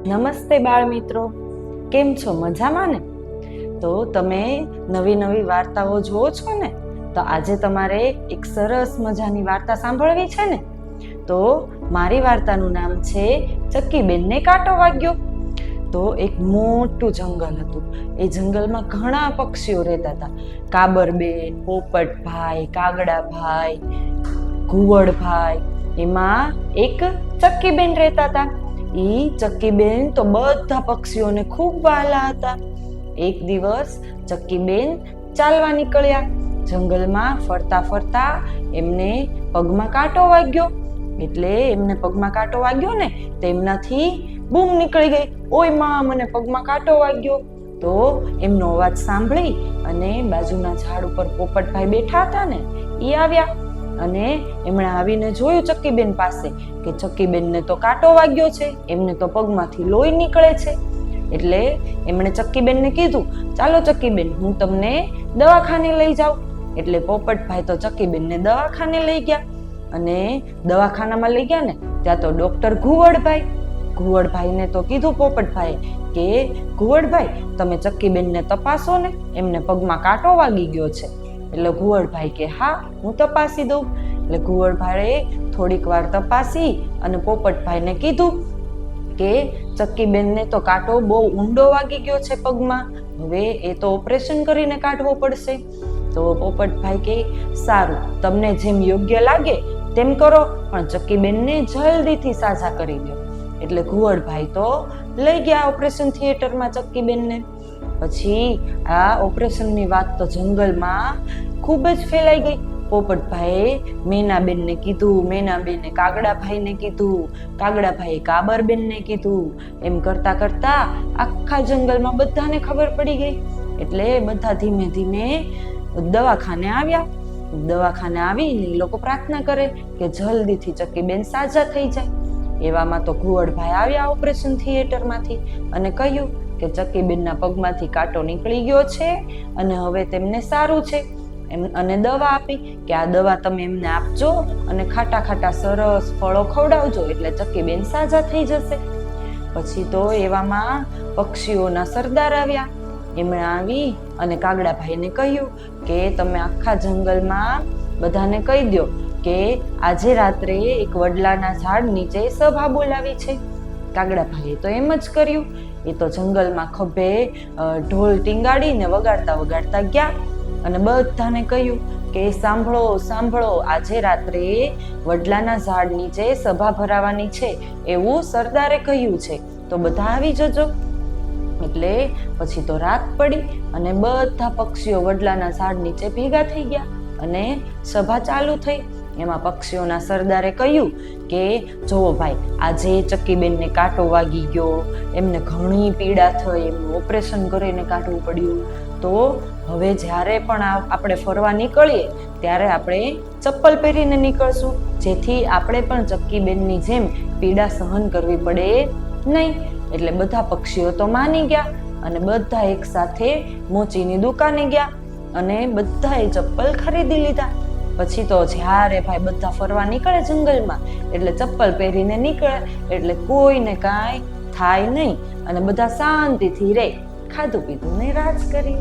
નમસ્તે બાળ મિત્રો, કેમ છો? મજામાં ને? તો તમે નવી નવી વાર્તાઓ જોવો છો ને? તો આજે તમારે એક સરસ મજાની વાર્તા સાંભળવી છે ને? તો મારી વાર્તાનું નામ છે ચક્કીબેનને કાંટો વાગ્યો. તો એક મોટું જંગલ હતું. એ જંગલમાં ઘણા પક્ષીઓ રહેતા હતા. કાબરબેન, પોપટભાઈ, કાગડાભાઈ, ઘુવડભાઈ, એમાં એક ચક્કીબેન રહેતા હતા. ઈ ચક્કીબેન તો બધા પક્ષીઓને ખૂબ વહાલા હતા. એક દિવસ ચક્કીબેન ચાલવા નીકળ્યા. જંગલમાં ફરતા ફરતા એમને પગમાં કાંટો વાગ્યો. એટલે એમને પગમાં કાંટો વાગ્યો ને તો એમનાથી બૂમ નીકળી ગઈ, ઓય માં, મને પગમાં કાંટો વાગ્યો. તો એમનો અવાજ સાંભળી અને બાજુના ઝાડ ઉપર પોપટભાઈ બેઠા હતા ને, ઈ આવ્યા અને એમણે આવીને જોયું ચક્કીબેન પાસે કે ચક્કીબેનને તો કાંટો વાગ્યો છે, એમને તો પગમાંથી લોહી નીકળે છે. એટલે એમણે ચક્કીબેનને કીધું, ચાલો ચક્કીબેન, હું તમને દવાખાને લઈ જાઉં. એટલે પોપટભાઈ તો ચક્કીબેનને દવાખાને લઈ ગયા. અને દવાખાનામાં લઈ ગયા ને ત્યાં તો ડોક્ટર ઘુવડભાઈને તો કીધું પોપટભાઈએ કે ઘુવડભાઈ, તમે ચક્કીબેનને તપાસો ને, એમને પગમાં કાંટો વાગી ગયો છે. એટલે ઘુવડભાઈ કે હા, હું તપાસી દઉં. એટલે ઘુવડભાઈએ થોડીક વાર તપાસી અને પોપટભાઈને કીધું કે ચક્કીબેનને તો કાંટો બહુ ઊંડો વાગી ગયો છે પગમાં, હવે એ તો ઓપરેશન કરીને કાઢવો પડશે. તો પોપટભાઈ કે સારું, તમને જેમ યોગ્ય લાગે તેમ કરો, પણ ચક્કીબેનને જલ્દીથી સાજા કરી દો. એટલે ઘુવડભાઈ તો લઈ ગયા ઓપરેશન થિયેટરમાં ચક્કીબેનને. પછી આ ઓપરેશનની વાત તો જંગલમાં ખૂબ જ ફેલાઈ ગઈ. પોપટભાઈએ મેનાબેનને કીધું, મેનાબેને કાગડાભાઈને કીધું, કાગડાભાઈએ કાબરબેનને કીધું. એમ કરતા કરતા આખા જંગલમાં બધાને ખબર પડી ગઈ. એટલે બધા ધીમે ધીમે દવાખાને આવ્યા. દવાખાને આવીને એ લોકો પ્રાર્થના કરે કે જલ્દીથી ચક્કીબેન સાજા થઈ જાય. એવામાં તો ઘુવડભાઈ આવ્યા ઓપરેશન થિયેટરમાંથી અને કહ્યું કે ચક્કીબેનના પગમાંથી કાંટો નીકળી ગયો છે અને હવે તેમને સારું છે. અને દવા આપી કે આ દવા તમે એમને આપજો અને ખાટા ખાટા સરસ ફળો ખવડાવજો એટલે ચક્કીબેન સાજા થઈ જશે. પછી તો એવામાં પક્ષીઓના સરદાર આવ્યા. એમણે આવી અને કાગડાભાઈને કહ્યું કે તમે આખા જંગલમાં બધાને કહી દો કે આજે રાત્રે એક વડલાના ઝાડ નીચે સભા બોલાવી છે. કાગડાભાઈએ તો એમ જ કર્યું. એ તો જંગલમાં ખભે ઢોલ ટીંગાડીને વગાડતા વગાડતા ગયા અને બધાને કહ્યું કે સાંભળો સાંભળો, આજે રાત્રે વડલાના ઝાડ નીચે સભા ભરાવાની છે એવું સરદારે કહ્યું છે, તો બધા આવી જજો. એટલે પછી તો રાત પડી અને બધા પક્ષીઓ વડલાના ઝાડ નીચે ભેગા થઈ ગયા અને સભા ચાલુ થઈ. એમાં પક્ષીઓના સરદારે કહ્યું કે જોવો ભાઈ, આજે ચક્કીબેનને કાંટો વાગી ગયો, એમને ઘણી પીડા થઈ, એમનું ઓપરેશન કરીને કાઢવું પડ્યું. તો હવે જ્યારે પણ આપણે ફરવા નીકળીએ ત્યારે આપણે ચપ્પલ પહેરીને નીકળશું, જેથી આપણે પણ ચક્કીબેનની જેમ પીડા સહન કરવી પડે નહીં. એટલે બધા પક્ષીઓ તો માની ગયા અને બધા એક સાથે મોચીની દુકાને ગયા અને બધાએ ચપ્પલ ખરીદી લીધા. પછી તો જ્યારે ભાઈ બધા ફરવા નીકળે જંગલમાં એટલે ચપ્પલ પહેરીને નીકળે એટલે કોઈને કાંઈ થાય નહીં અને બધા શાંતિથી રહે, ખાધું પીધું ને રાજ કરી.